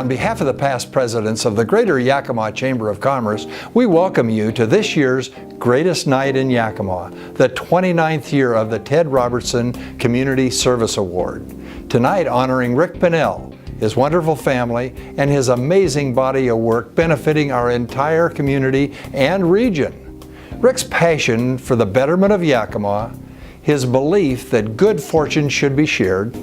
On behalf of the past presidents of the Greater Yakima Chamber of Commerce, we welcome you to this year's Greatest Night in Yakima, the 29th year of the Ted Robertson Community Service Award. Tonight honoring Rick Pannell, his wonderful family, and his amazing body of work benefiting our entire community and region. Rick's passion for the betterment of Yakima, his belief that good fortune should be shared,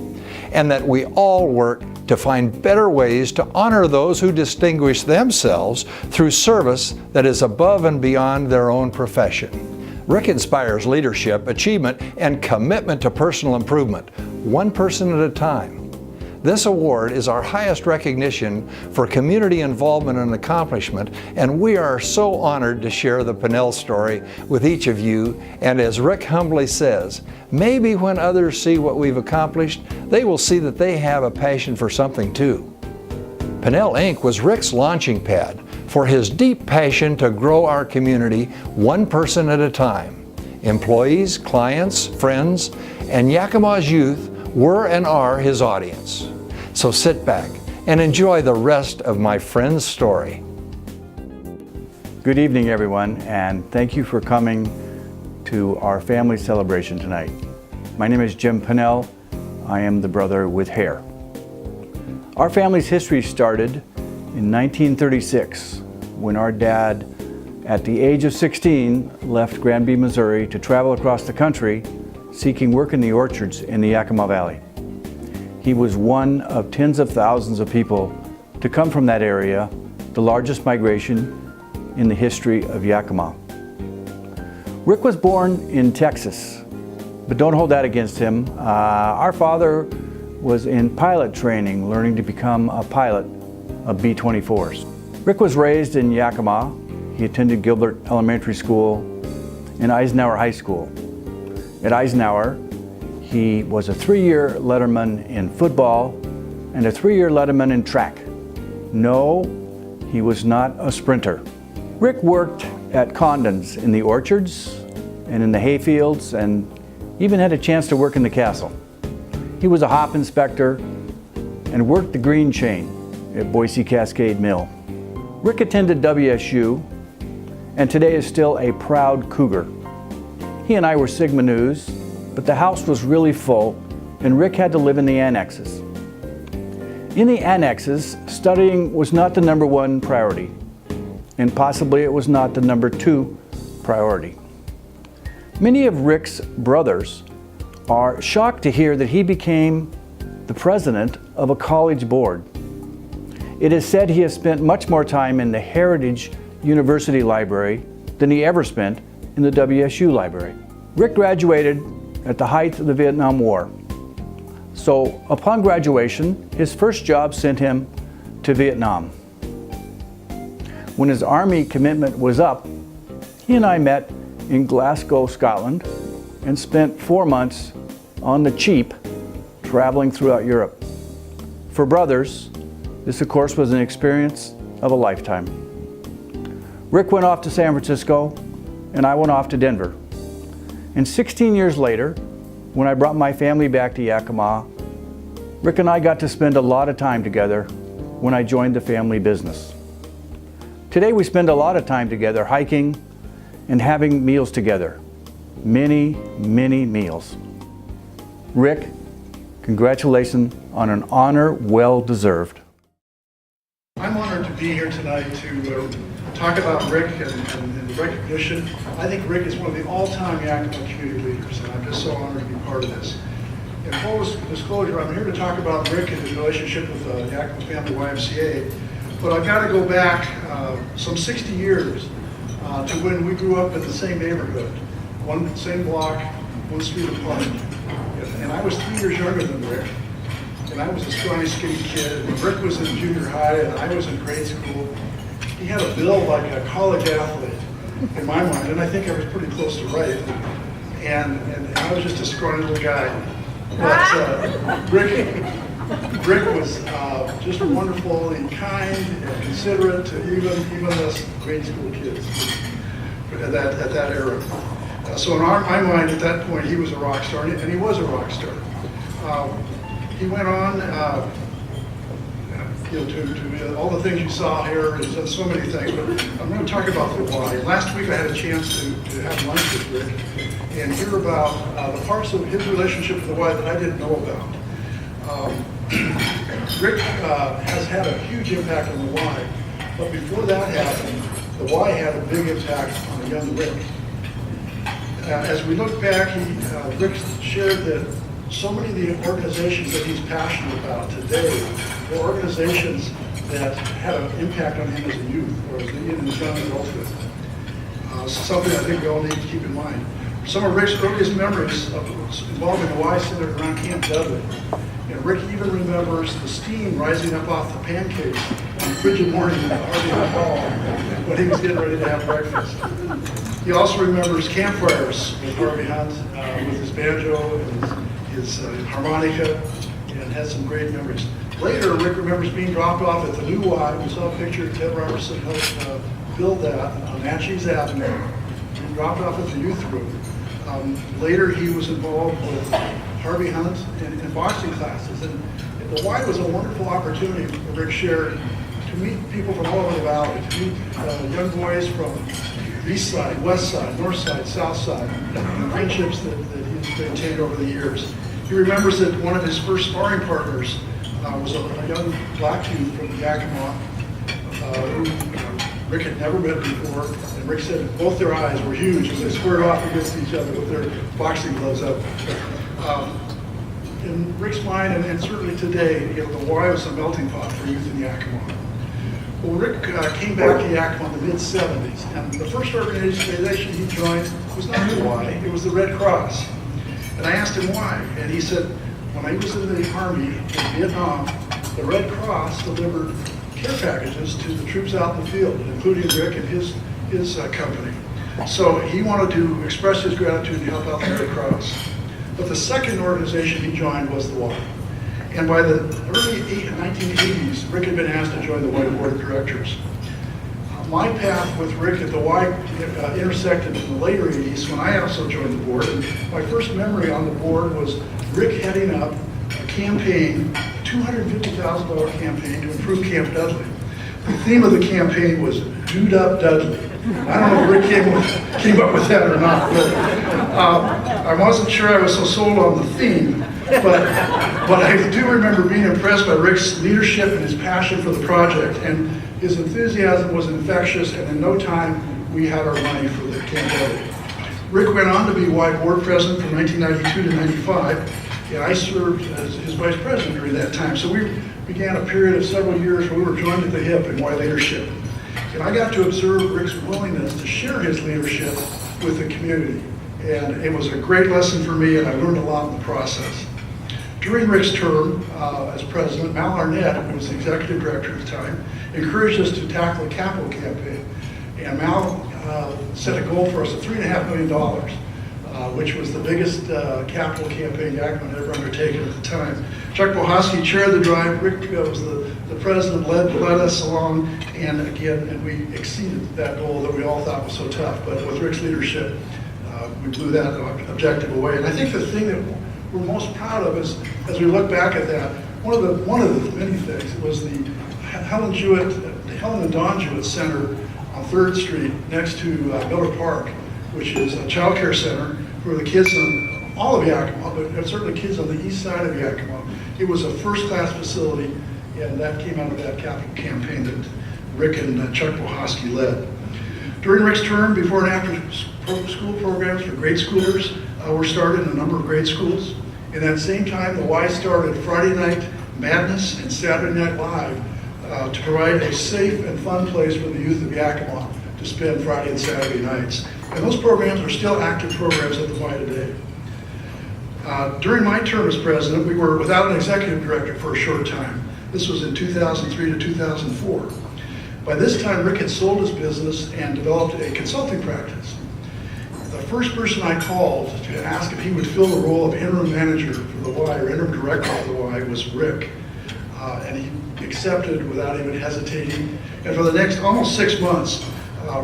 and that we all work to find better ways to honor those who distinguish themselves through service that is above and beyond their own profession. Rick inspires leadership, achievement, and commitment to personal improvement, one person at a time. This award is our highest recognition for community involvement and accomplishment, and we are so honored to share the Pannell story with each of you. And as Rick humbly says, maybe when others see what we've accomplished, they will see that they have a passion for something too. Pannell Inc. was Rick's launching pad for his deep passion to grow our community one person at a time. Employees, clients, friends, and Yakima's youth were and are his audience. So sit back and enjoy the rest of my friend's story. Good evening, everyone, and thank you for coming to our family celebration tonight. My name is Jim Pannell. I am the brother with hair. Our family's history started in 1936 when our dad, at the age of 16, left Granby, Missouri to travel across the country seeking work in the orchards in the Yakima Valley. He was one of tens of thousands of people to come from that area, the largest migration in the history of Yakima. Rick was born in Texas, but don't hold that against him. Our father was in pilot training, learning to become a pilot of B-24s. Rick was raised in Yakima. He attended Gilbert Elementary School and Eisenhower High School. At Eisenhower, he was a 3-year letterman in football and a 3-year letterman in track. No, he was not a sprinter. Rick worked at Condon's in the orchards and in the hayfields, and even had a chance to work in the castle. He was a hop inspector and worked the green chain at Boise Cascade Mill. Rick attended WSU and today is still a proud Cougar. He and I were Sigma News, but the house was really full and Rick had to live in the annexes. In the annexes, studying was not the #1 priority, and possibly it was not the #2 priority. Many of Rick's brothers are shocked to hear that he became the president of a college board. It is said he has spent much more time in the Heritage University Library than he ever spent in the WSU library. Rick graduated at the height of the Vietnam War. So upon graduation, his first job sent him to Vietnam. When his Army commitment was up, he and I met in Glasgow, Scotland, and spent 4 months on the cheap traveling throughout Europe. For brothers, this of course was an experience of a lifetime. Rick went off to San Francisco and I went off to Denver. And 16 years later, when I brought my family back to Yakima, Rick and I got to spend a lot of time together when I joined the family business. Today we spend a lot of time together hiking and having meals together. Many, many meals. Rick, congratulations on an honor well deserved. I'm honored to be here tonight to talk about Rick and recognition. I think Rick is one of the all-time Yakima community leaders, and I'm just so honored to be part of this. In full disclosure, I'm here to talk about Rick and his relationship with the Yakima Family YMCA, but I've got to go back some 60 years to when we grew up in the same neighborhood, same block, one street apart. And I was 3 years younger than Rick, and I was a scrawny, skinny kid. And Rick was in junior high, and I was in grade school. He had a build like a college athlete in my mind, and I think I was pretty close to right. And I was just a scrawny little guy. But Rick was just wonderfully kind and considerate to even us grade school kids at that era. So in my mind, at that point, he was a rock star, and he was a rock star. He went on to all the things you saw here. He's done so many things, but I'm going to talk about the why. Last week I had a chance to have lunch with Rick and hear about the parts of his relationship with the why that I didn't know about. Rick has had a huge impact on the why, but before that happened, the why had a big impact on the young Rick. As we look back, Rick shared that so many of the organizations that he's passionate about today were organizations that had an impact on him as a youth or in his young adulthood. Something I think we all need to keep in mind. Some of Rick's earliest memories involving the Y centered around Camp Dudley. And Rick even remembers the steam rising up off the pancakes on the frigid morning in the Harvey Hunt Hall when he was getting ready to have breakfast. He also remembers campfires with Harvey Hunt, with his banjo and his harmonica, and has some great memories. Later, Rick remembers being dropped off at the new Y. We saw a picture of Ted Robertson helped build that on Natchez Avenue. He dropped off at the youth room. Later, he was involved with Harvey Hunt in boxing classes. And the Y was a wonderful opportunity for Rick shared to meet people from all over the valley, to meet young boys from the east side, west side, north side, south side, and friendships that he's maintained over the years. He remembers that one of his first sparring partners was a young black youth from Yakima who Rick had never met before, and Rick said both their eyes were huge as they squared off against each other with their boxing gloves up. In Rick's mind, and certainly today, the Y was a melting pot for youth in Yakima. Well, Rick came back to Yakima in the mid-'70s, and the first organization he joined was not the Y, it was the Red Cross. And I asked him why, and he said, when I was in the Army in Vietnam, the Red Cross delivered care packages to the troops out in the field, including Rick and his company. So he wanted to express his gratitude and help out the Red Cross. But the second organization he joined was the Y. And by the early 1980s, Rick had been asked to join the Y Board of Directors. My path with Rick at the Y intersected in the later 80s when I also joined the board. And my first memory on the board was Rick heading up a campaign, a $250,000 campaign to improve Camp Dudley. The theme of the campaign was Dude Up Dudley. I don't know if Rick came up with that or not, but I wasn't sure I was so sold on the theme, but I do remember being impressed by Rick's leadership and his passion for the project, and his enthusiasm was infectious, and in no time we had our money for the Camp Dudley. Rick went on to be Y Board President from 1992 to 95, and I served as his Vice President during that time. So we began a period of several years where we were joined at the hip in Y leadership. And I got to observe Rick's willingness to share his leadership with the community. And it was a great lesson for me, and I learned a lot in the process. During Rick's term as president, Mal Arnett, who was the executive director at the time, encouraged us to tackle a capital campaign. And Mal set a goal for us of $3.5 million, which was the biggest capital campaign Yakima had ever undertaken at the time. Chuck Bohosky chaired the drive. Rick was the president, led us along, and again, we exceeded that goal that we all thought was so tough. But with Rick's leadership, we blew that objective away. And I think the thing that we're most proud of is, as we look back at that, one of the many things was the Helen and Don Jewett Center on 3rd Street next to Miller Park, which is a child care center for the kids on all of Yakima, but certainly kids on the east side of Yakima. It was a first-class facility, and that came out of that capital campaign that Rick and Chuck Bohosky led. During Rick's term, before and after school programs for grade schoolers were started in a number of grade schools. In that same time, the Y started Friday Night Madness and Saturday Night Live to provide a safe and fun place for the youth of Yakima to spend Friday and Saturday nights. And those programs are still active programs at the Y today. During my term as president, we were without an executive director for a short time. This was in 2003 to 2004. By this time, Rick had sold his business and developed a consulting practice. The first person I called to ask if he would fill the role of interim manager for the Y, or interim director of the Y, was Rick. And he accepted without even hesitating. And for the next almost 6 months,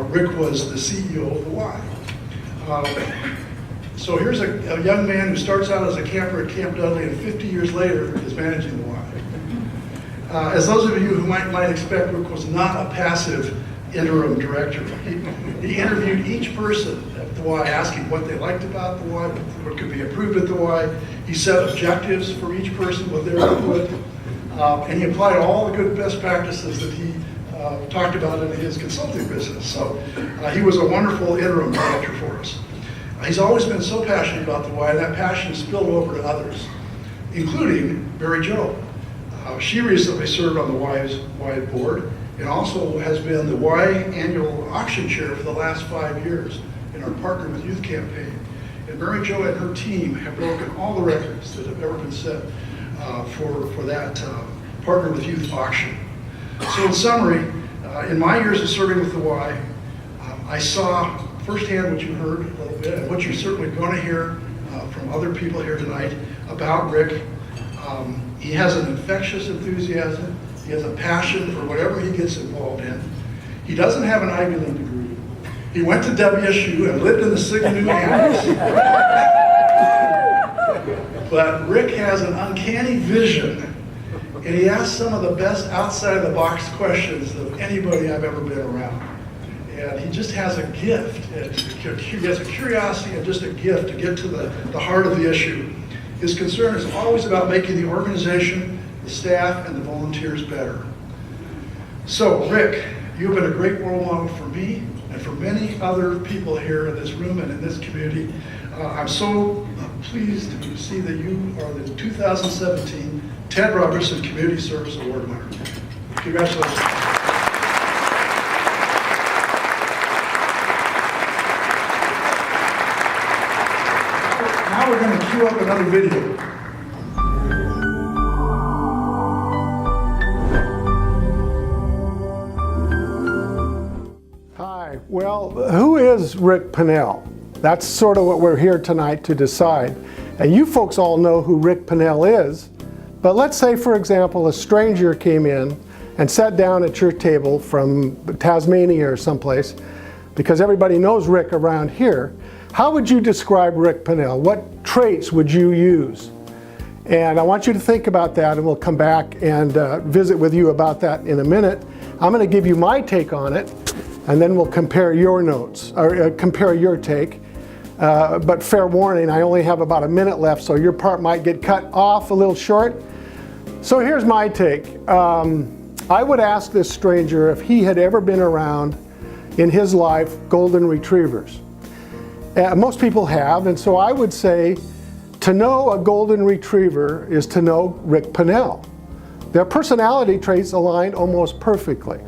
Rick was the CEO of the Y. So here's a young man who starts out as a camper at Camp Dudley and 50 years later is managing the Y. As those of you who might expect, Rick was not a passive interim director. He interviewed each person at the Y, asking what they liked about the Y, what could be improved at the Y. He set objectives for each person with their input, and he applied all the good best practices that he talked about in his consulting business. So he was a wonderful interim director for us. He's always been so passionate about the Y, and that passion spilled over to others, including Mary Jo. She recently served on the Y board and also has been the Y annual auction chair for the last 5 years in our Partner with Youth campaign. And Mary Jo and her team have broken all the records that have ever been set for that Partner with Youth auction. So in summary, in my years of serving with the Y, I saw firsthand what you heard a little bit, and what you're certainly going to hear from other people here tonight about Rick. He has an infectious enthusiasm. He has a passion for whatever he gets involved in. He doesn't have an Ivy League degree. He went to WSU and lived in the Sigma campus. But Rick has an uncanny vision, and he asks some of the best outside-of-the-box questions of anybody I've ever been around. And he just has a gift. He has a curiosity and just a gift to get to the heart of the issue. His concern is always about making the organization, the staff, and the volunteers better. So, Rick, you've been a great role model for me and for many other people here in this room and in this community. I'm so pleased to see that you are the 2017 Ted Robertson Community Service Award winner. Congratulations. Now we're going to cue up another video. Hi, well, who is Rick Pannell? That's sort of what we're here tonight to decide. And you folks all know who Rick Pannell is, but let's say, for example, a stranger came in and sat down at your table from Tasmania or someplace, because everybody knows Rick around here. How would you describe Rick Pannell? What traits would you use? And I want you to think about that, and we'll come back and visit with you about that in a minute. I'm going to give you my take on it, and then we'll compare your notes, or compare your take. But fair warning, I only have about a minute left, so your part might get cut off a little short. So here's my take. I would ask this stranger if he had ever been around in his life golden retrievers. Most people have, and so I would say to know a golden retriever is to know Rick Pannell. Their personality traits align almost perfectly.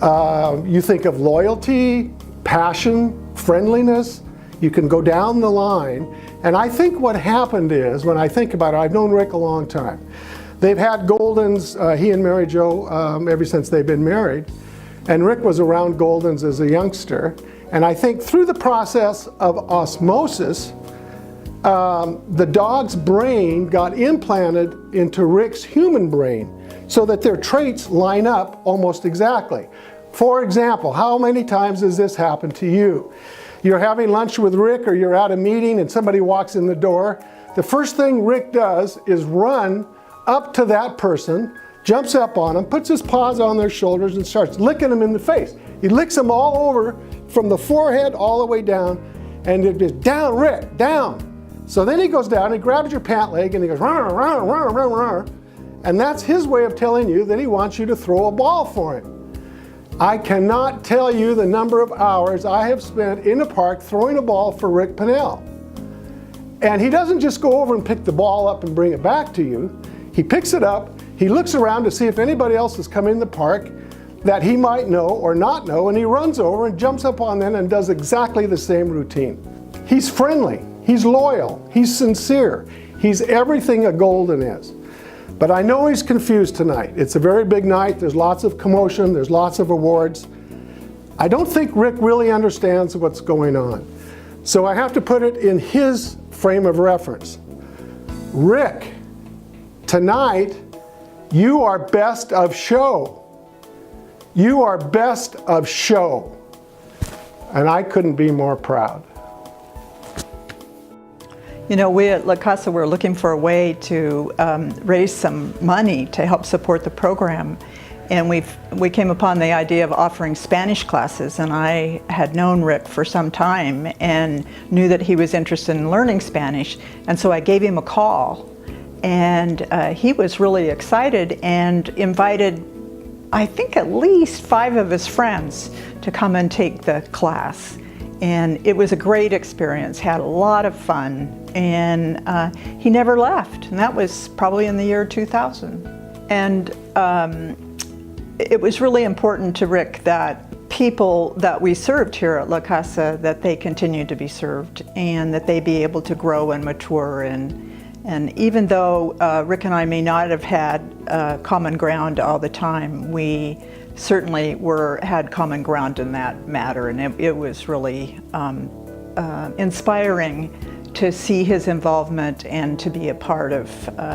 You think of loyalty, passion, friendliness, you can go down the line. And I think what happened is, when I think about it, I've known Rick a long time. They've had Goldens, he and Mary Jo, ever since they've been married. And Rick was around Goldens as a youngster. And I think through the process of osmosis, the dog's brain got implanted into Rick's human brain so that their traits line up almost exactly. For example, how many times has this happened to you? You're having lunch with Rick, or you're at a meeting and somebody walks in the door. The first thing Rick does is run up to that person, jumps up on them, puts his paws on their shoulders and starts licking them in the face. He licks them all over from the forehead all the way down, and it just, down, Rick, down. So then he goes down and grabs your pant leg and he goes, rah, rah, rah, rah, rah. And that's his way of telling you that he wants you to throw a ball for him. I cannot tell you the number of hours I have spent in a park throwing a ball for Rick Pannell. And he doesn't just go over and pick the ball up and bring it back to you. He picks it up, he looks around to see if anybody else has come in the park that he might know or not know, and he runs over and jumps up on them and does exactly the same routine. He's friendly, he's loyal, he's sincere, he's everything a Golden is. But I know he's confused tonight. It's a very big night, there's lots of commotion, there's lots of awards. I don't think Rick really understands what's going on. So I have to put it in his frame of reference. Rick, tonight, you are best of show. You are best of show. And I couldn't be more proud. You know, we at La Casa were looking for a way to raise some money to help support the program. And we came upon the idea of offering Spanish classes, and I had known Rick for some time and knew that he was interested in learning Spanish. And so I gave him a call, and he was really excited and invited, I think, at least 5 of his friends to come and take the class. And it was a great experience, had a lot of fun, and he never left. And that was probably in the year 2000. And it was really important to Rick that people that we served here at La Casa, that they continue to be served and that they be able to grow and mature. And even though Rick and I may not have had common ground all the time, we certainly had common ground in that matter. And it was really inspiring to see his involvement and to be a part of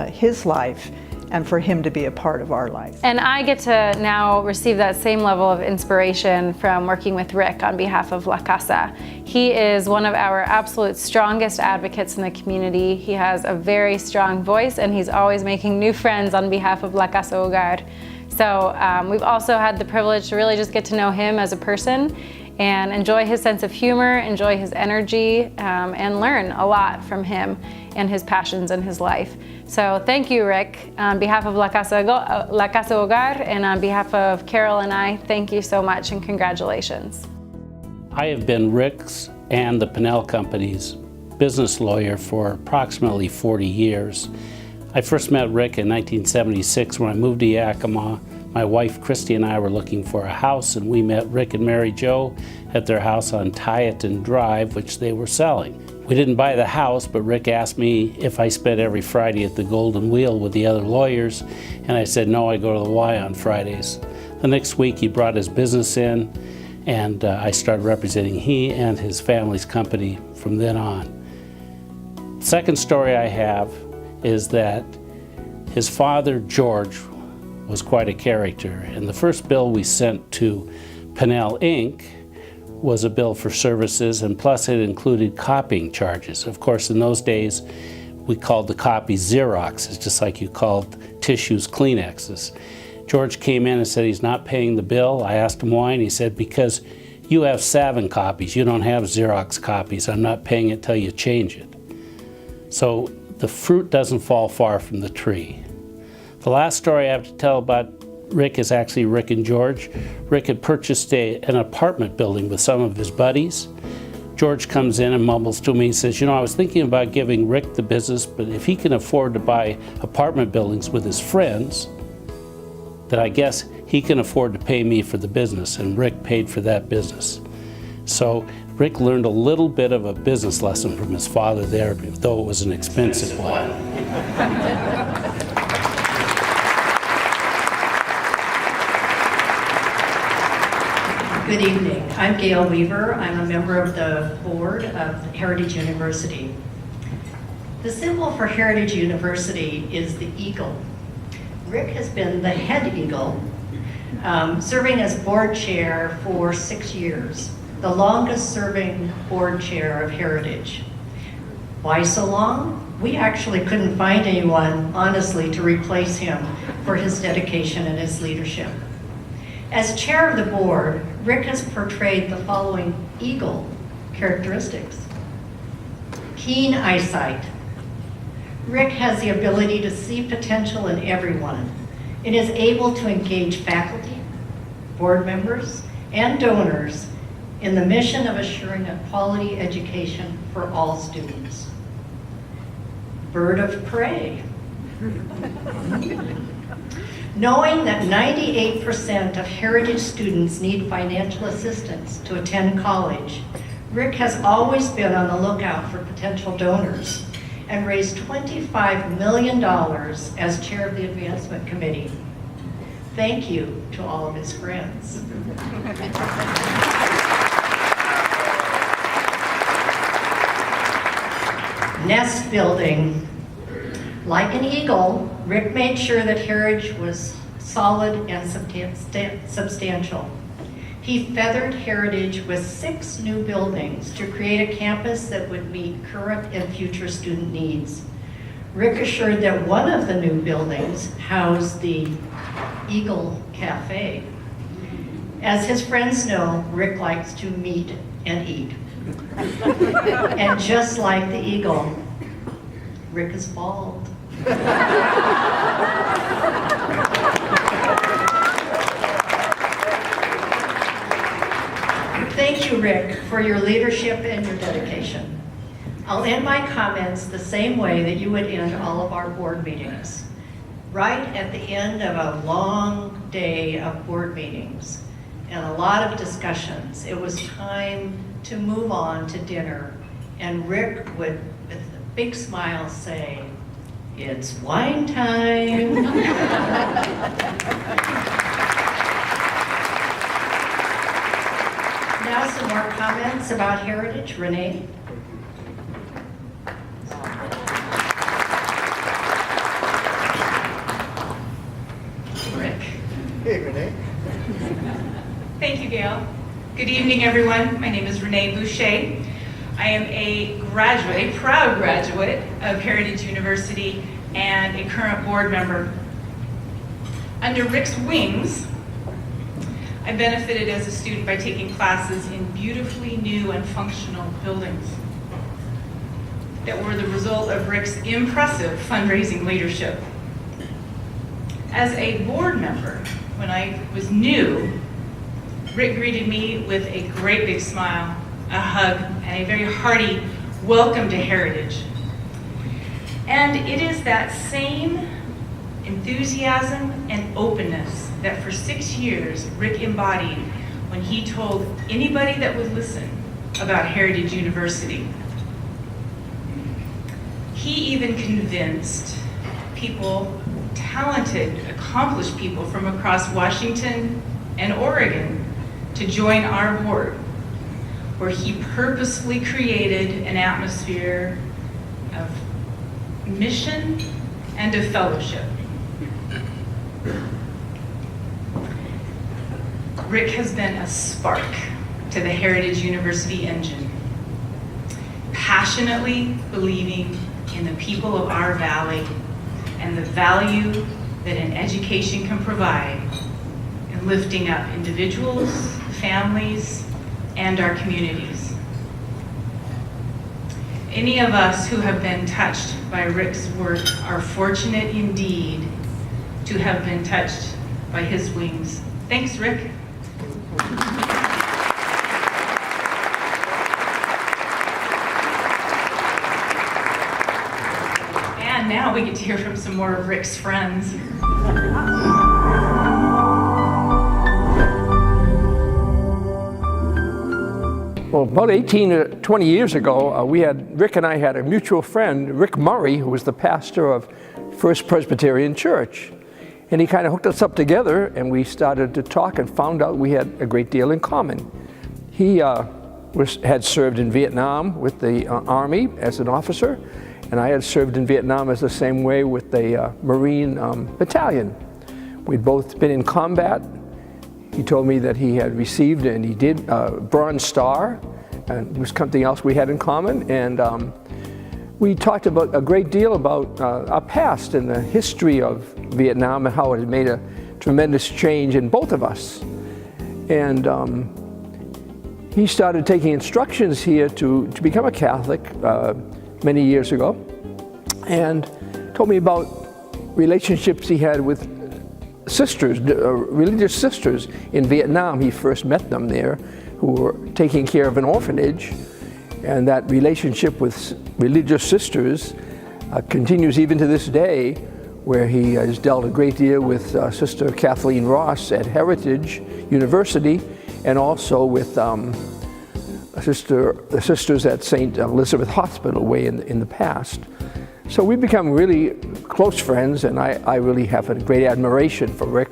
his life, and for him to be a part of our life. And I get to now receive that same level of inspiration from working with Rick on behalf of La Casa. He is one of our absolute strongest advocates in the community. He has a very strong voice, and he's always making new friends on behalf of La Casa Hogar. So we've also had the privilege to really just get to know him as a person and enjoy his sense of humor, enjoy his energy, and learn a lot from him and his passions in his life. So thank you, Rick. On behalf of La Casa Hogar and on behalf of Carol and I, thank you so much and congratulations. I have been Rick's and the Pannell Company's business lawyer for approximately 40 years. I first met Rick in 1976 when I moved to Yakima. My wife Christy and I were looking for a house, and we met Rick and Mary Jo at their house on Tyaton Drive, which they were selling. We didn't buy the house, but Rick asked me if I spent every Friday at the Golden Wheel with the other lawyers, and I said no, I go to the Y on Fridays. The next week he brought his business in, and I started representing he and his family's company from then on. The second story I have is that his father, George, was quite a character, and the first bill we sent to Pannell Inc. was a bill for services, and plus it included copying charges. Of course, in those days, we called the copies Xeroxes, just like you called tissues Kleenexes. George came in and said he's not paying the bill. I asked him why, and he said, because you have Savin copies, you don't have Xerox copies. I'm not paying it till you change it. So the fruit doesn't fall far from the tree. The last story I have to tell about Rick is actually Rick and George. Rick had purchased an apartment building with some of his buddies. George comes in and mumbles to me, he says, you know, I was thinking about giving Rick the business, but if he can afford to buy apartment buildings with his friends, then I guess he can afford to pay me for the business, and Rick paid for that business. So Rick learned a little bit of a business lesson from his father there, though it was an expensive one. Good evening. I'm Gayle Weaver. I'm a member of the board of Heritage University. The symbol for Heritage University is the eagle. Rick has been the head eagle, serving as board chair for 6 years, the longest serving board chair of Heritage. Why so long? We actually couldn't find anyone, honestly, to replace him for his dedication and his leadership. As chair of the board, Rick has portrayed the following eagle characteristics. Keen eyesight. Rick has the ability to see potential in everyone and is able to engage faculty, board members, and donors in the mission of assuring a quality education for all students. Bird of prey. Knowing that 98% of Heritage students need financial assistance to attend college, Rick has always been on the lookout for potential donors and raised $25 million as chair of the advancement committee. Thank you to all of his friends. Nest building. Like an eagle, Rick made sure that Heritage was solid and substantial. He feathered Heritage with 6 new buildings to create a campus that would meet current and future student needs. Rick assured that one of the new buildings housed the Eagle Cafe. As his friends know, Rick likes to meet and eat. And just like the eagle, Rick is bald. Thank you, Rick, for your leadership and your dedication. I'll end my comments the same way that you would end all of our board meetings. Right at the end of a long day of board meetings and a lot of discussions, it was time to move on to dinner, and Rick would, with a big smile, say, "It's wine time." Now some more comments about Heritage. Renee? Rick? Hey, Renee. Thank you, Gayle. Good evening, everyone. My name is Renee Boucher. I am a graduate, a proud graduate of Heritage University and a current board member. Under Rick's wings, I benefited as a student by taking classes in beautifully new and functional buildings that were the result of Rick's impressive fundraising leadership. As a board member, when I was new, Rick greeted me with a great big smile, a hug, and a very hearty welcome to Heritage. And it is that same enthusiasm and openness that for 6 years Rick embodied when he told anybody that would listen about Heritage University. He even convinced people, talented, accomplished people from across Washington and Oregon to join our board, where he purposefully created an atmosphere of mission and of fellowship. Rick has been a spark to the Heritage University engine, passionately believing in the people of our valley and the value that an education can provide in lifting up individuals, families, and our communities. Any of us who have been touched by Rick's work are fortunate indeed to have been touched by his wings. Thanks, Rick. And now we get to hear from some more of Rick's friends. Well, about 18 or 20 years ago, Rick and I had a mutual friend, Rick Murray, who was the pastor of First Presbyterian Church. And he kind of hooked us up together, and we started to talk and found out we had a great deal in common. He had served in Vietnam with the Army as an officer, and I had served in Vietnam as the same way with the Marine Battalion. We'd both been in combat. He told me that he had received, and he did, Bronze Star, and it was something else we had in common. And we talked about a great deal about our past and the history of Vietnam and how it had made a tremendous change in both of us. And he started taking instructions here to become a Catholic many years ago, and told me about relationships he had with sisters, religious sisters in Vietnam. He first met them there, who were taking care of an orphanage, and that relationship with religious sisters continues even to this day, where he has dealt a great deal with Sister Kathleen Ross at Heritage University, and also with the sisters at St. Elizabeth Hospital way in the past. So we've become really close friends, and I really have a great admiration for Rick.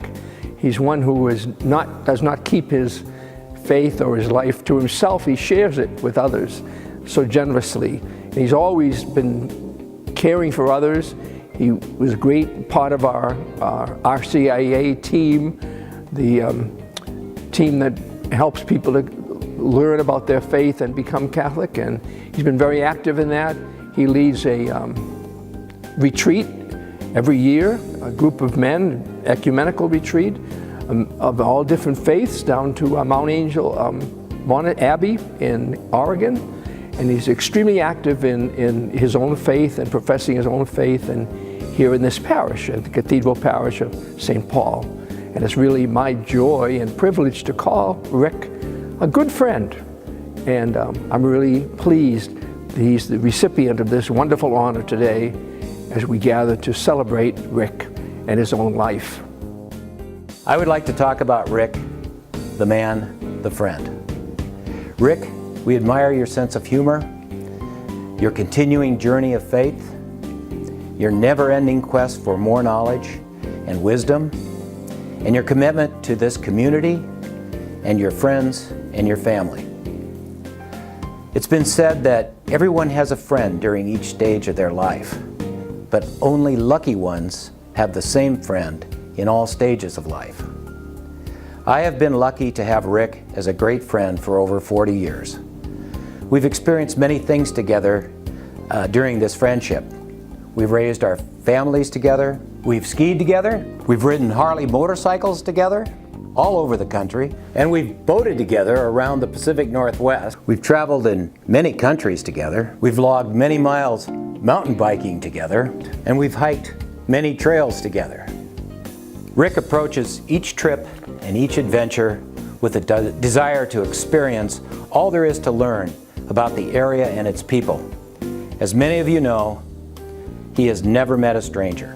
He's one who does not keep his faith or his life to himself. He shares it with others so generously. And he's always been caring for others. He was a great part of our RCIA team, the team that helps people to learn about their faith and become Catholic, and he's been very active in that. He leads a retreat every year, a group of men, ecumenical retreat of all different faiths down to Mount Angel Abbey in Oregon. And he's extremely active in his own faith and professing his own faith, and here in this parish, at the Cathedral Parish of St. Paul. And it's really my joy and privilege to call Rick a good friend. And I'm really pleased that he's the recipient of this wonderful honor today as we gather to celebrate Rick and his own life. I would like to talk about Rick, the man, the friend. Rick, we admire your sense of humor, your continuing journey of faith, your never-ending quest for more knowledge and wisdom, and your commitment to this community and your friends and your family. It's been said that everyone has a friend during each stage of their life, but only lucky ones have the same friend in all stages of life. I have been lucky to have Rick as a great friend for over 40 years. We've experienced many things together during this friendship. We've raised our families together, we've skied together, we've ridden Harley motorcycles together all over the country, and we've boated together around the Pacific Northwest. We've traveled in many countries together, we've logged many miles mountain biking together, and we've hiked many trails together. Rick approaches each trip and each adventure with a desire to experience all there is to learn about the area and its people. As many of you know, he has never met a stranger,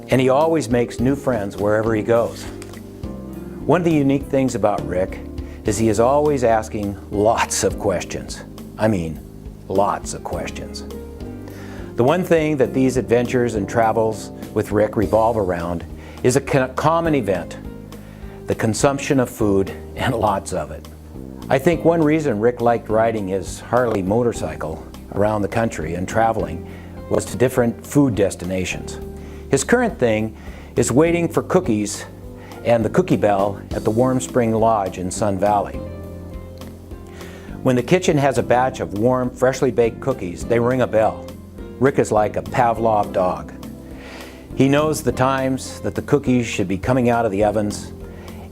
and he always makes new friends wherever he goes. One of the unique things about Rick is he is always asking lots of questions. I mean, lots of questions. The one thing that these adventures and travels with Rick revolve around is a common event, the consumption of food, and lots of it. I think one reason Rick liked riding his Harley motorcycle around the country and traveling was to different food destinations. His current thing is waiting for cookies and the cookie bell at the Warm Spring Lodge in Sun Valley. When the kitchen has a batch of warm, freshly baked cookies, they ring a bell. Rick is like a Pavlov dog. He knows the times that the cookies should be coming out of the ovens,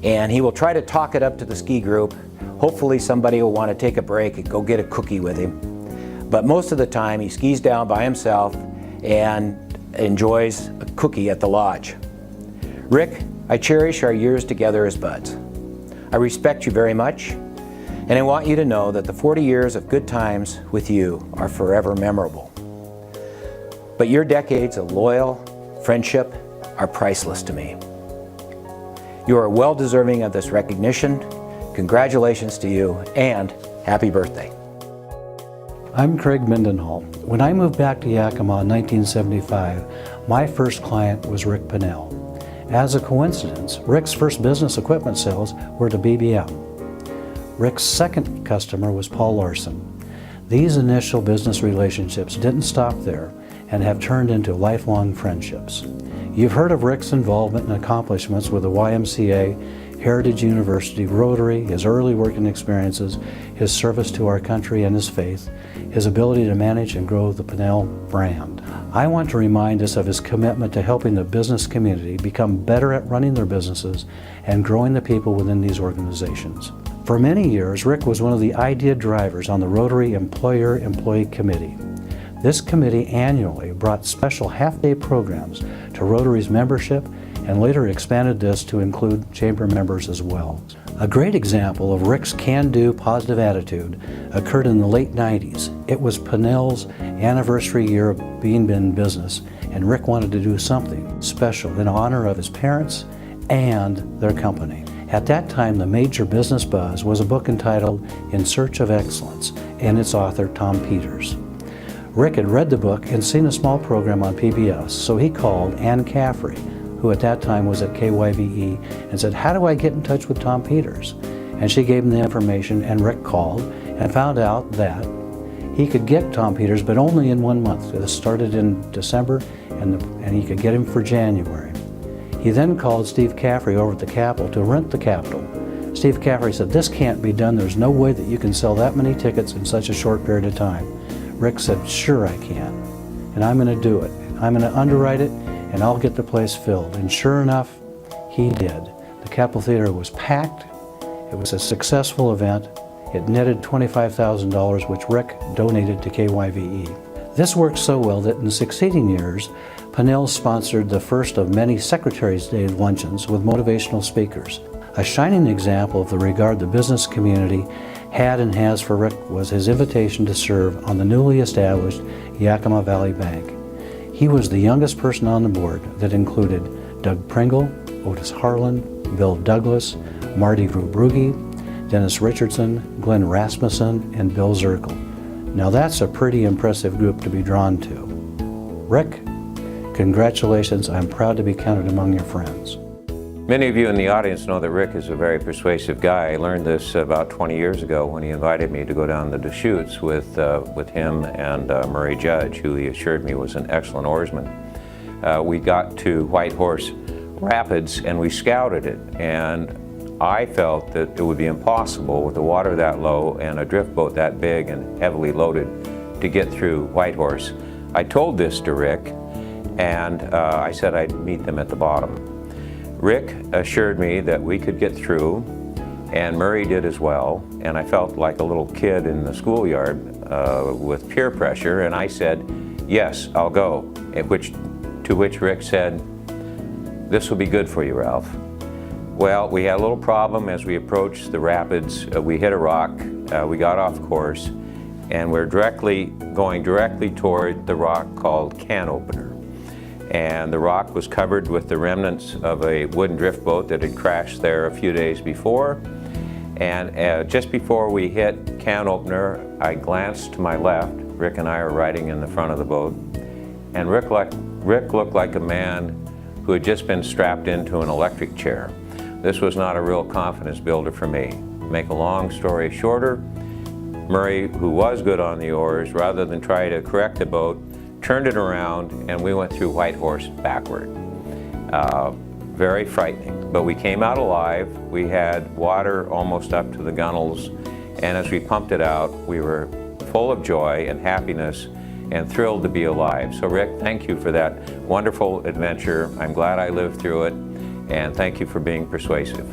and he will try to talk it up to the ski group. Hopefully somebody will want to take a break and go get a cookie with him. But most of the time he skis down by himself and enjoys a cookie at the lodge. Rick, I cherish our years together as buds. I respect you very much, and I want you to know that the 40 years of good times with you are forever memorable. But your decades of loyal friendship are priceless to me. You are well deserving of this recognition. Congratulations to you, and happy birthday. I'm Craig Mendenhall. When I moved back to Yakima in 1975, my first client was Rick Pannell. As a coincidence, Rick's first business equipment sales were to BBM. Rick's second customer was Paul Larson. These initial business relationships didn't stop there and have turned into lifelong friendships. You've heard of Rick's involvement and accomplishments with the YMCA, Heritage University, Rotary, his early working experiences, his service to our country and his faith, his ability to manage and grow the Pannell brand. I want to remind us of his commitment to helping the business community become better at running their businesses and growing the people within these organizations. For many years, Rick was one of the idea drivers on the Rotary Employer-Employee Committee. This committee annually brought special half-day programs to Rotary's membership and later expanded this to include chamber members as well. A great example of Rick's can-do positive attitude occurred in the late 90s. It was Pannell's anniversary year of being in business, and Rick wanted to do something special in honor of his parents and their company. At that time, the major business buzz was a book entitled In Search of Excellence, and its author, Tom Peters. Rick had read the book and seen a small program on PBS, so he called Ann Caffrey, who at that time was at KYVE, and said, "How do I get in touch with Tom Peters?" And she gave him the information, and Rick called and found out that he could get Tom Peters, but only in 1 month. This started in December, and he could get him for January. He then called Steve Caffrey over at the Capitol to rent the Capitol. Steve Caffrey said, "This can't be done. There's no way that you can sell that many tickets in such a short period of time." Rick said, "Sure I can, and I'm going to do it. I'm going to underwrite it, and I'll get the place filled." And sure enough, he did. The Capitol Theater was packed. It was a successful event. It netted $25,000, which Rick donated to KYVE. This worked so well that in succeeding years, Pannell sponsored the first of many Secretary's Day luncheons with motivational speakers. A shining example of the regard the business community had and has for Rick was his invitation to serve on the newly established Yakima Valley Bank. He was the youngest person on the board that included Doug Pringle, Otis Harlan, Bill Douglas, Marty Vrubrugi, Dennis Richardson, Glenn Rasmussen, and Bill Zirkle. Now that's a pretty impressive group to be drawn to. Rick, congratulations. I'm proud to be counted among your friends. Many of you in the audience know that Rick is a very persuasive guy. I learned this about 20 years ago when he invited me to go down the Deschutes with him and Murray Judge, who he assured me was an excellent oarsman. We got to White Horse Rapids and we scouted it, and I felt that it would be impossible with the water that low and a drift boat that big and heavily loaded to get through White Horse. I told this to Rick, and I said I'd meet them at the bottom. Rick assured me that we could get through, and Murray did as well, and I felt like a little kid in the schoolyard with peer pressure, and I said, "Yes, I'll go," to which Rick said, "This will be good for you, Ralph." Well, we had a little problem as we approached the rapids. We hit a rock, we got off course, and we're going directly toward the rock called Can Opener. And the rock was covered with the remnants of a wooden drift boat that had crashed there a few days before. And just before we hit Can Opener, I glanced to my left. Rick and I are riding in the front of the boat. And Rick looked like a man who had just been strapped into an electric chair. This was not a real confidence builder for me. To make a long story shorter, Murray, who was good on the oars, rather than try to correct the boat, turned it around, and we went through White Horse backward. Very frightening, but we came out alive. We had water almost up to the gunnels, and as we pumped it out, we were full of joy and happiness and thrilled to be alive. So Rick, thank you for that wonderful adventure. I'm glad I lived through it, and thank you for being persuasive.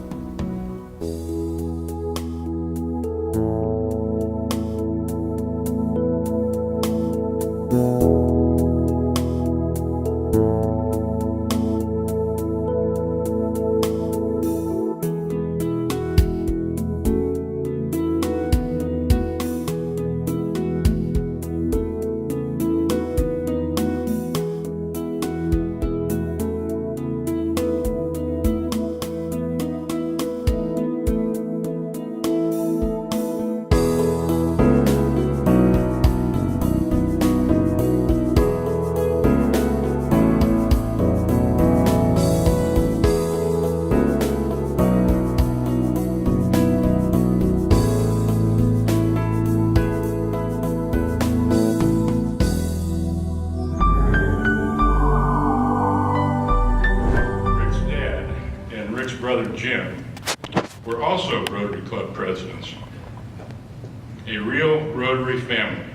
Jim were also Rotary Club presidents, a real Rotary family.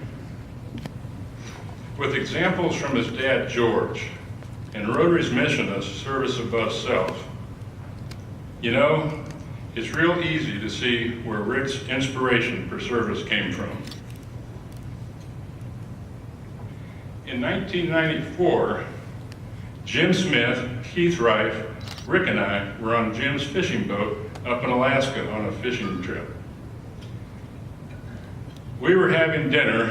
With examples from his dad, George, and Rotary's mission of service above self. You know, it's real easy to see where Rick's inspiration for service came from. In 1994, Jim Smith, Keith Reif, Rick and I were on Jim's fishing boat up in Alaska on a fishing trip. We were having dinner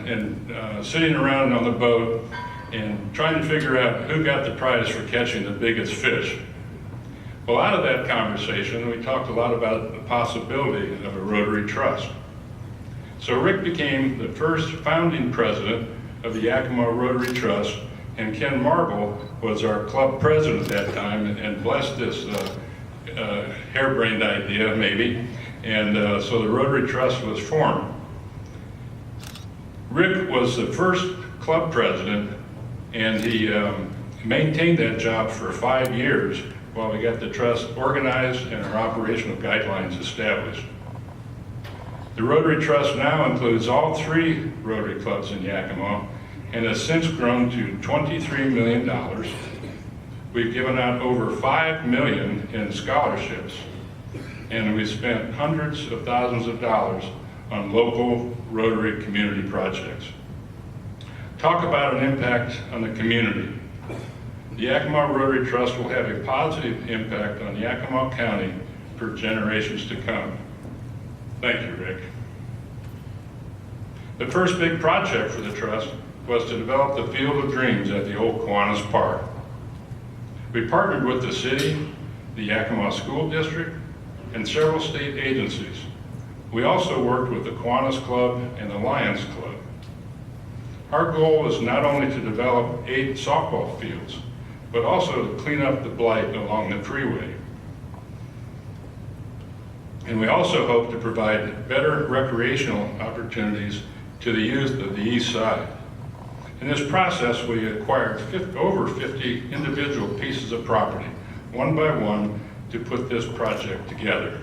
and sitting around on the boat and trying to figure out who got the prize for catching the biggest fish. Well, out of that conversation, we talked a lot about the possibility of a Rotary Trust. So Rick became the first founding president of the Yakima Rotary Trust, and Ken Marble was our club president at that time and blessed this harebrained idea, maybe, and so the Rotary Trust was formed. Rick was the first club president, and he maintained that job for 5 years while we got the trust organized and our operational guidelines established. The Rotary Trust now includes all 3 Rotary clubs in Yakima and has since grown to $23 million. We've given out over $5 million in scholarships, and we've spent hundreds of thousands of dollars on local Rotary community projects. Talk about an impact on the community. The Yakima Rotary Trust will have a positive impact on Yakima County for generations to come. Thank you, Rick. The first big project for the Trust was to develop the Field of Dreams at the old Kiwanis Park. We partnered with the city, the Yakima School District, and several state agencies. We also worked with the Kiwanis Club and the Lions Club. Our goal is not only to develop 8 softball fields, but also to clean up the blight along the freeway. And we also hope to provide better recreational opportunities to the youth of the east side. In this process, we acquired over 50 individual pieces of property, one by one, to put this project together.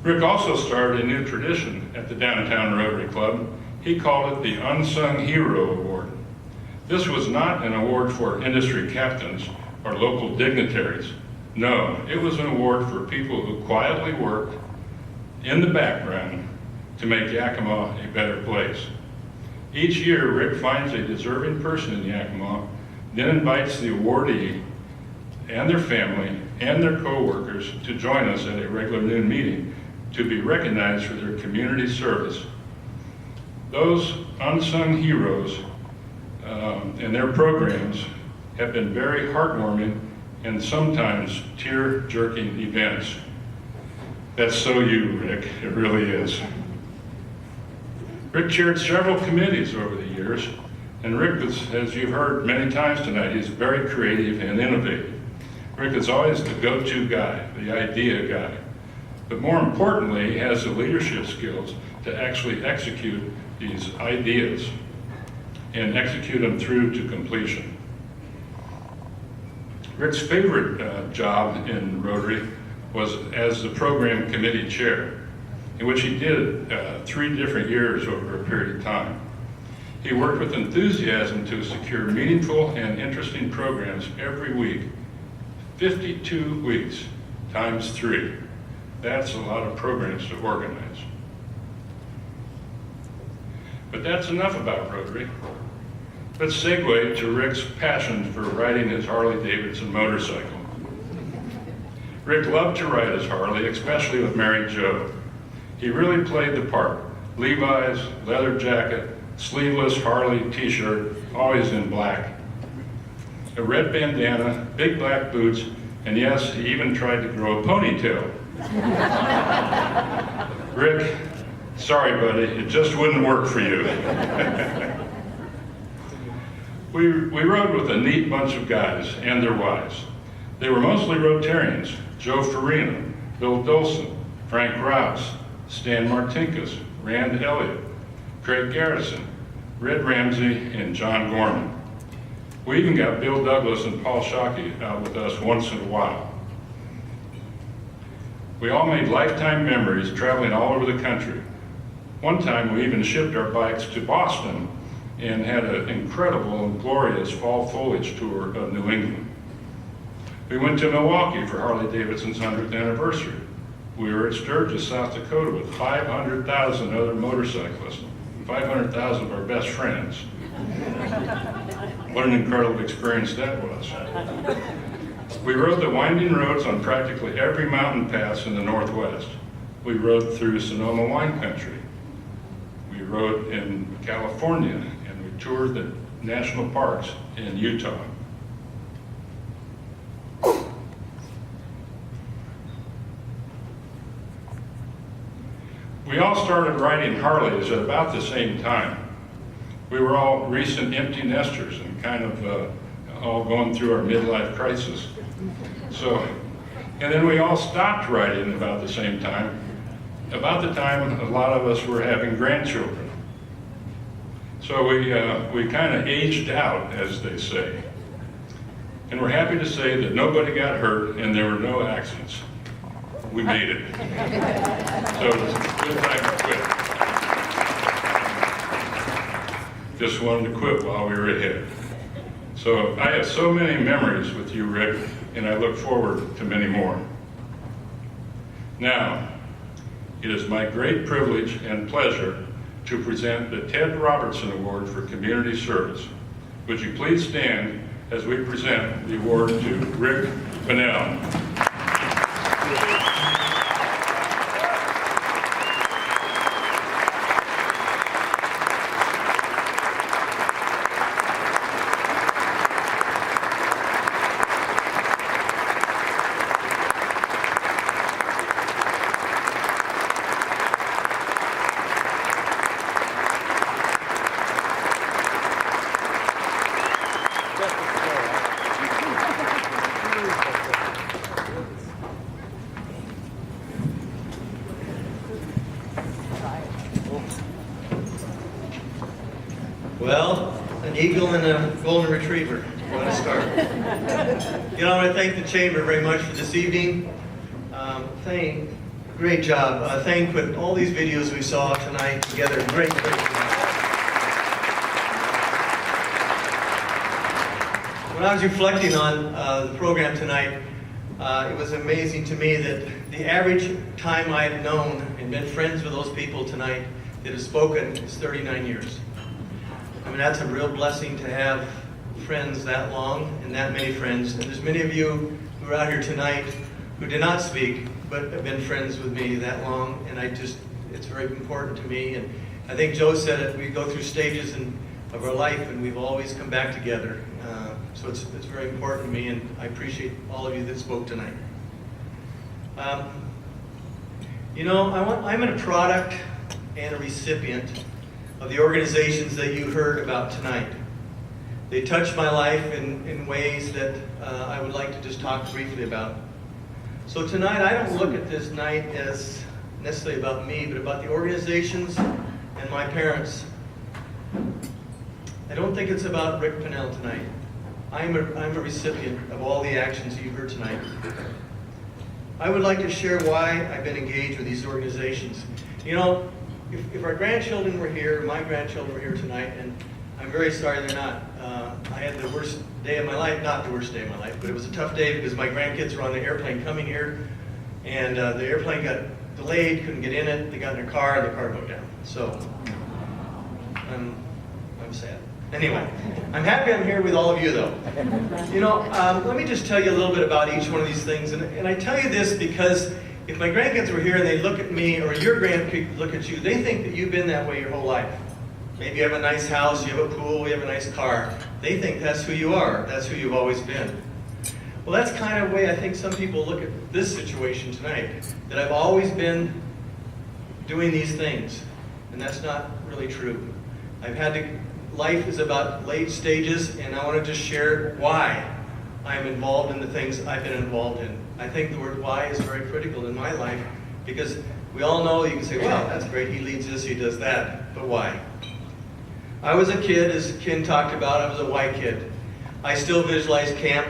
Rick also started a new tradition at the Downtown Rotary Club. He called it the Unsung Hero Award. This was not an award for industry captains or local dignitaries. No, it was an award for people who quietly worked in the background to make Yakima a better place. Each year, Rick finds a deserving person in Yakima, then invites the awardee and their family and their co-workers to join us at a regular noon meeting to be recognized for their community service. Those unsung heroes and their programs have been very heartwarming and sometimes tear-jerking events. That's so you, Rick, it really is. Rick chaired several committees over the years, and Rick is, as you've heard many times tonight, he's very creative and innovative. Rick is always the go-to guy, the idea guy. But more importantly, he has the leadership skills to actually execute these ideas and execute them through to completion. Rick's favorite job in Rotary was as the program committee chair, in which he did 3 different years over a period of time. He worked with enthusiasm to secure meaningful and interesting programs every week. 52 weeks times 3. That's a lot of programs to organize. But that's enough about Rotary. Let's segue to Rick's passion for riding his Harley-Davidson motorcycle. Rick loved to ride his Harley, especially with Mary Jo. He really played the part. Levi's, leather jacket, sleeveless Harley t-shirt, always in black. A red bandana, big black boots, and yes, he even tried to grow a ponytail. Rick, sorry buddy, it just wouldn't work for you. We rode with a neat bunch of guys and their wives. They were mostly Rotarians: Joe Farina, Bill Dolson, Frank Rouse, Stan Martinkus, Rand Elliott, Craig Garrison, Red Ramsey, and John Gorman. We even got Bill Douglas and Paul Shockey out with us once in a while. We all made lifetime memories traveling all over the country. One time we even shipped our bikes to Boston and had an incredible and glorious fall foliage tour of New England. We went to Milwaukee for Harley-Davidson's 100th anniversary. We were at Sturgis, South Dakota with 500,000 other motorcyclists, 500,000 of our best friends. What an incredible experience that was. We rode the winding roads on practically every mountain pass in the Northwest. We rode through Sonoma wine country. We rode in California, and we toured the national parks in Utah. We all started riding Harleys at about the same time. We were all recent empty nesters and kind of all going through our midlife crisis. And then we all stopped riding about the same time, about the time a lot of us were having grandchildren. So we kind of aged out, as they say. And we're happy to say that nobody got hurt and there were no accidents. We made it. So it's a good time to quit. Just wanted to quit while we were ahead. So I have so many memories with you, Rick, and I look forward to many more. Now, it is my great privilege and pleasure to present the Ted Robertson Award for Community Service. Would you please stand as we present the award to Rick Pannell. Well, an eagle and a golden retriever. Where to start? You know, I want to thank the Chamber very much for this evening. Great job. Thank put all these videos we saw tonight together. Great job. When I was reflecting on the program tonight, it was amazing to me that the average time I've known and been friends with those people tonight that have spoken is 39 years. I mean, that's a real blessing to have friends that long and that many friends. And there's many of you who are out here tonight who did not speak, but have been friends with me that long. And it's very important to me. And I think Joe said it, we go through stages of our life and we've always come back together. So it's very important to me, and I appreciate all of you that spoke tonight. You know, I'm a product and a recipient of the organizations that you heard about tonight. They touched my life in ways that I would like to just talk briefly about. So tonight, I don't look at this night as necessarily about me, but about the organizations and my parents. I don't think it's about Rick Pannell tonight. I'm a recipient of all the actions you heard tonight. I would like to share why I've been engaged with these organizations. You know, if our grandchildren were here, my grandchildren were here tonight, and I'm very sorry they're not. I had the worst day of my life, not the worst day of my life, but it was a tough day because my grandkids were on the airplane coming here, and the airplane got delayed, couldn't get in it, they got in their car, and the car broke down. So, I'm sad. Anyway, I'm happy I'm here with all of you, though. You know, let me just tell you a little bit about each one of these things. And I tell you this because if my grandkids were here and they look at me, or your grandkids look at you, they think that you've been that way your whole life. Maybe you have a nice house, you have a pool, you have a nice car. They think that's who you are. That's who you've always been. Well, that's kind of the way I think some people look at this situation tonight, that I've always been doing these things. And that's not really true. Life is about late stages, and I want to just share why I'm involved in the things I've been involved in. I think the word why is very critical in my life, because we all know, you can say, well, that's great, he leads this, he does that, but why? I was a kid, as Ken talked about, I was a Y kid. I still visualize camp.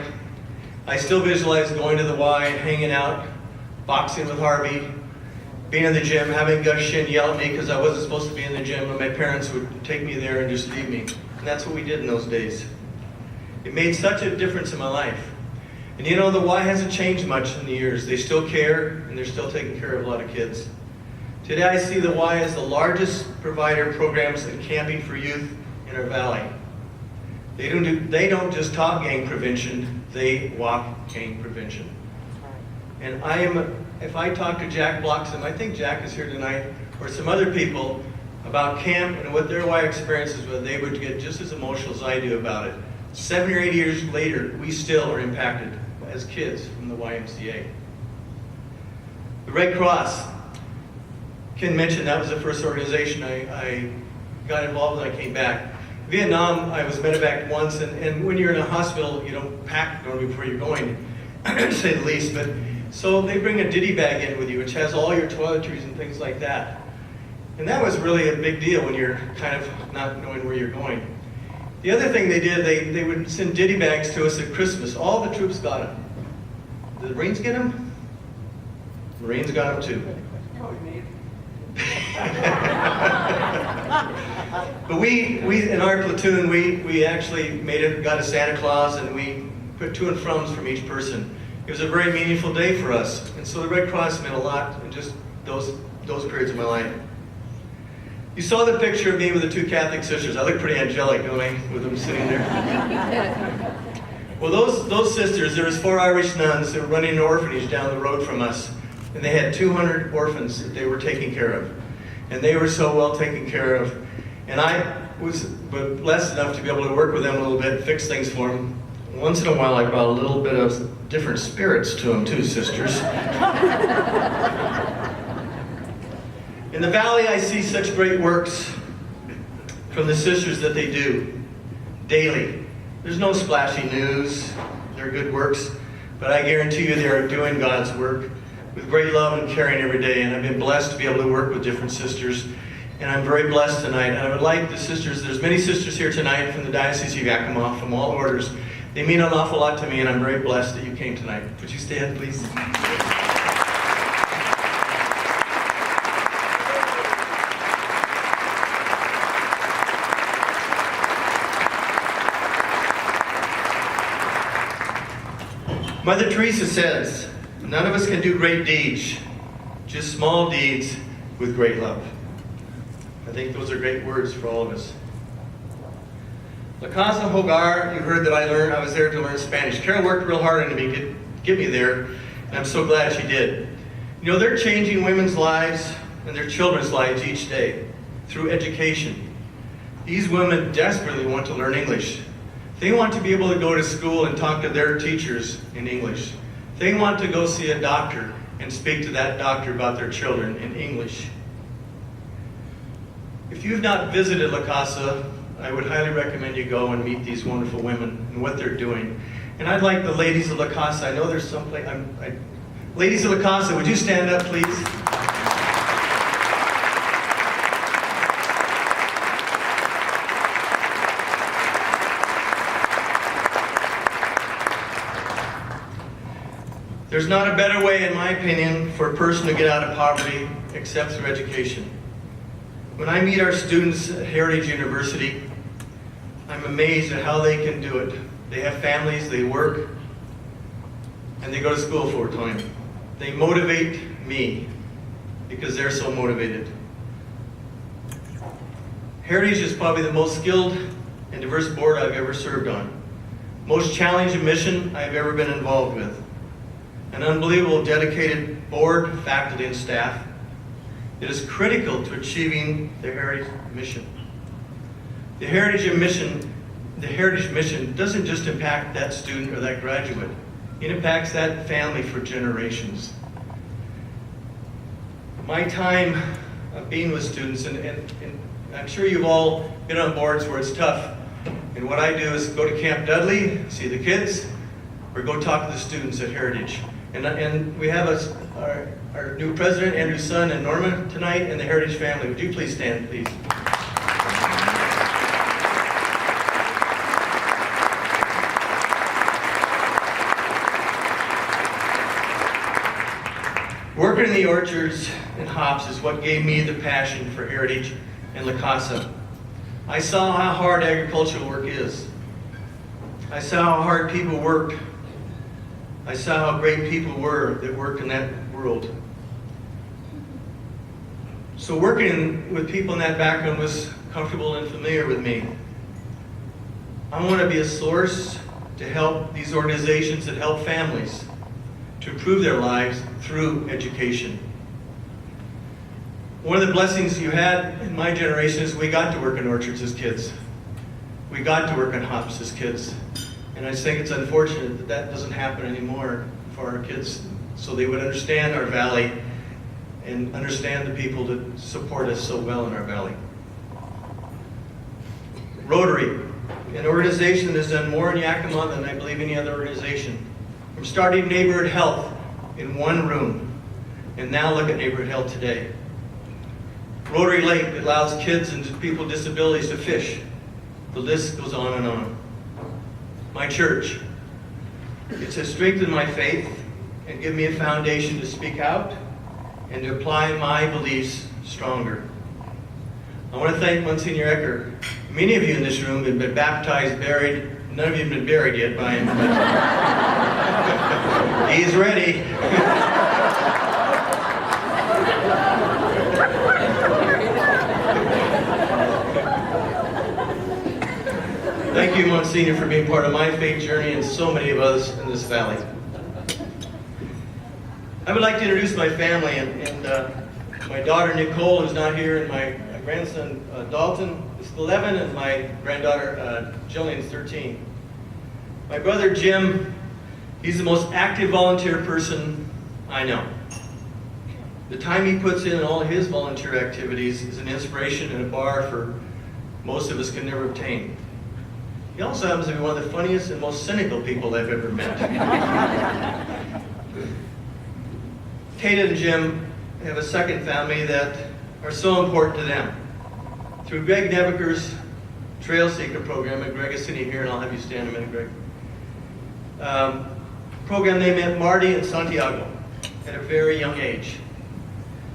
I still visualize going to the Y, hanging out, boxing with Harvey, being in the gym, having Gus Shin yell at me because I wasn't supposed to be in the gym, and my parents would take me there and just leave me. And that's what we did in those days. It made such a difference in my life. And you know, the Y hasn't changed much in the years. They still care, and they're still taking care of a lot of kids. Today I see the Y as the largest provider of programs and camping for youth in our valley. They don't just talk gang prevention, they walk gang prevention. And if I talk to Jack Bloxham, I think Jack is here tonight, or some other people about camp and what their Y experiences were, they would get just as emotional as I do about it. 7 or 8 years later, we still are impacted as kids from the YMCA. The Red Cross, Ken mentioned that was the first organization I got involved when I came back. Vietnam, I was medevac once, and when you're in a hospital, you don't pack normally before you're going, to say the least, but So they bring a ditty bag in with you, which has all your toiletries and things like that. And that was really a big deal when you're kind of not knowing where you're going. The other thing they did, they would send ditty bags to us at Christmas. All the troops got them. Did the Marines get them? Marines got them too. But we in our platoon, we actually got a Santa Claus, and we put to and froms from each person. It was a very meaningful day for us, and so the Red Cross meant a lot in just those periods of my life. You saw the picture of me with the two Catholic sisters. I look pretty angelic, don't I, with them sitting there? Well, those sisters, there was 4 Irish nuns that were running an orphanage down the road from us, and they had 200 orphans that they were taking care of. And they were so well taken care of. And I was blessed enough to be able to work with them a little bit, fix things for them. Once in a while, I brought a little bit of different spirits to them too, sisters. In the valley, I see such great works from the sisters that they do daily. There's no splashy news. They're good works. But I guarantee you they are doing God's work with great love and caring every day. And I've been blessed to be able to work with different sisters. And I'm very blessed tonight. And I would like the sisters, there's many sisters here tonight from the Diocese of Yakima, from all orders. They mean an awful lot to me, and I'm very blessed that you came tonight. Would you stand, please? Mother Teresa says, none of us can do great deeds, just small deeds with great love. I think those are great words for all of us. La Casa Hogar, you heard that I was there to learn Spanish. Carol worked real hard on me to get me there, and I'm so glad she did. You know, they're changing women's lives and their children's lives each day through education. These women desperately want to learn English. They want to be able to go to school and talk to their teachers in English. They want to go see a doctor and speak to that doctor about their children in English. If you've not visited La Casa, I would highly recommend you go and meet these wonderful women and what they're doing. And I'd like the ladies of La Casa, I know there's some place, ladies of La Casa, would you stand up, please? There's not a better way, in my opinion, for a person to get out of poverty except through education. When I meet our students at Heritage University, I'm amazed at how they can do it. They have families, they work, and they go to school full time. They motivate me because they're so motivated. Heritage is probably the most skilled and diverse board I've ever served on. Most challenging mission I've ever been involved with. An unbelievable dedicated board, faculty, and staff. It is critical to achieving the Heritage mission. The Heritage mission doesn't just impact that student or that graduate. It impacts that family for generations. My time of being with students, and I'm sure you've all been on boards where it's tough. And what I do is go to Camp Dudley, see the kids, or go talk to the students at Heritage. And we have our new president, Andrew's son, and Norma tonight, and the Heritage family. Would you please stand, please? Working in the orchards and hops is what gave me the passion for Heritage and La Casa. I saw how hard agricultural work is. I saw how hard people worked. I saw how great people were that worked in that world. So working with people in that background was comfortable and familiar with me. I want to be a source to help these organizations that help families to improve their lives through education. One of the blessings you had in my generation is we got to work in orchards as kids. We got to work on hops as kids. And I just think it's unfortunate that that doesn't happen anymore for our kids, so they would understand our valley and understand the people that support us so well in our valley. Rotary, an organization that has done more in Yakima than I believe any other organization. From starting neighborhood health in one room. And now look at Neighborhood Health today. Rotary Lake that allows kids and people with disabilities to fish. The list goes on and on. My church. It has strengthened my faith and given me a foundation to speak out and to apply my beliefs stronger. I want to thank Monsignor Ecker. Many of you in this room have been baptized, buried. None of you have been buried yet by him, but he's ready. Thank you, Monsignor, for being part of my faith journey and so many of us in this valley. I would like to introduce my family and my daughter Nicole, who's not here, and my grandson Dalton is 11, and my granddaughter Jillian is 13. My brother Jim, he's the most active volunteer person I know. The time he puts in all his volunteer activities is an inspiration and a bar for most of us can never obtain. He also happens to be one of the funniest and most cynical people I've ever met. Kate and Jim have a second family that are so important to them. Through Greg Nebeker's Trail Seeker program, and Greg is sitting here, and I'll have you stand a minute, Greg. Program, they met Marty and Santiago at a very young age.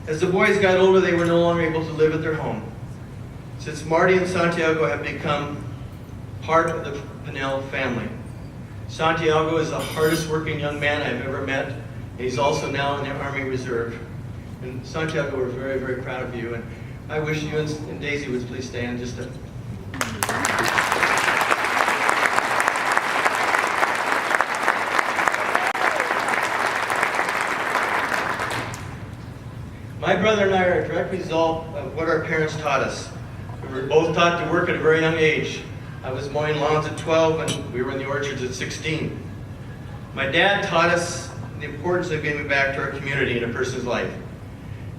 As the boys got older, they were no longer able to live at their home. Since Marty and Santiago have become part of the Pannell family. Santiago is the hardest working young man I've ever met, and he's also now in the Army Reserve. And Santiago, we're very, very proud of you, and I wish you and Daisy would please stand just a... My brother and I are a direct result of what our parents taught us. We were both taught to work at a very young age. I was mowing lawns at 12 and we were in the orchards at 16. My dad taught us the importance of giving back to our community in a person's life.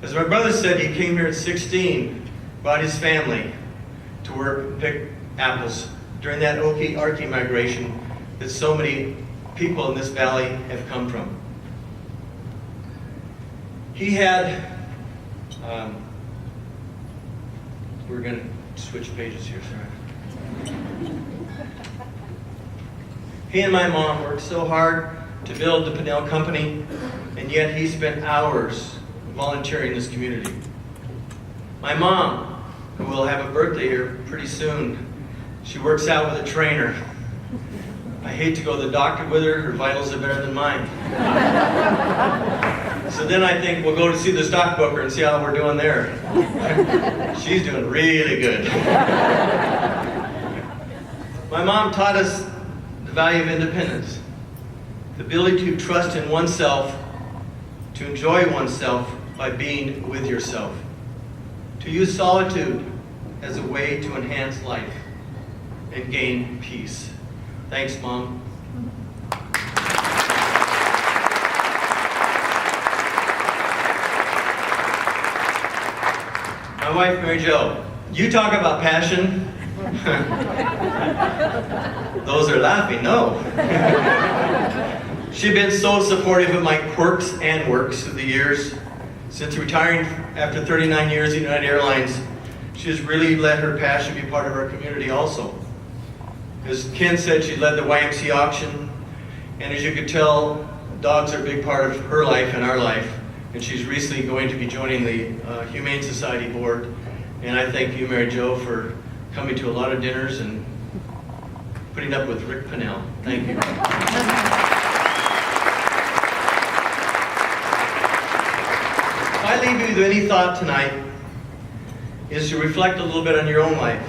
As my brother said, he came here at 16, brought his family to work and pick apples during that Okie-Arkie migration that so many people in this valley have come from. He had, we're going to switch pages here, sorry. He and my mom worked so hard to build the Pannell Company, and yet he spent hours volunteering in this community. My mom, who will have a birthday here pretty soon, she works out with a trainer. I hate to go to the doctor with her, her vitals are better than mine. So then I think we'll go to see the stockbroker and see how we're doing there. She's doing really good. My mom taught us the value of independence, the ability to trust in oneself, to enjoy oneself by being with yourself, to use solitude as a way to enhance life and gain peace. Thanks, Mom. My wife, Mary Jo. You talk about passion. Those are laughing, no. She's been so supportive of my quirks and works through the years. Since retiring after 39 years at United Airlines, she has really let her passion be part of our community also. As Ken said, she led the YMCA auction, and as you could tell, dogs are a big part of her life and our life, and she's recently going to be joining the Humane Society board. And I thank you, Mary Jo, for coming to a lot of dinners and putting up with Rick Pannell. Thank you. If I leave you with any thought tonight, is to reflect a little bit on your own life.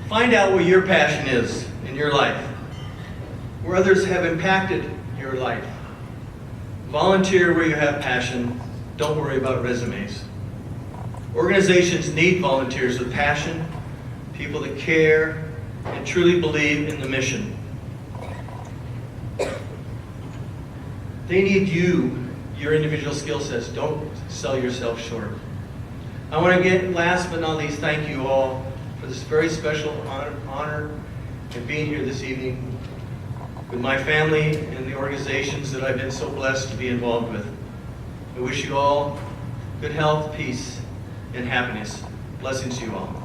Find out where your passion is in your life, where others have impacted your life. Volunteer where you have passion. Don't worry about resumes. Organizations need volunteers with passion, people that care and truly believe in the mission. They need you, your individual skill sets. Don't sell yourself short. I want to get, last but not least, thank you all for this very special honor and being here this evening with my family and the organizations that I've been so blessed to be involved with. I wish you all good health, peace, and happiness. Blessings to you all.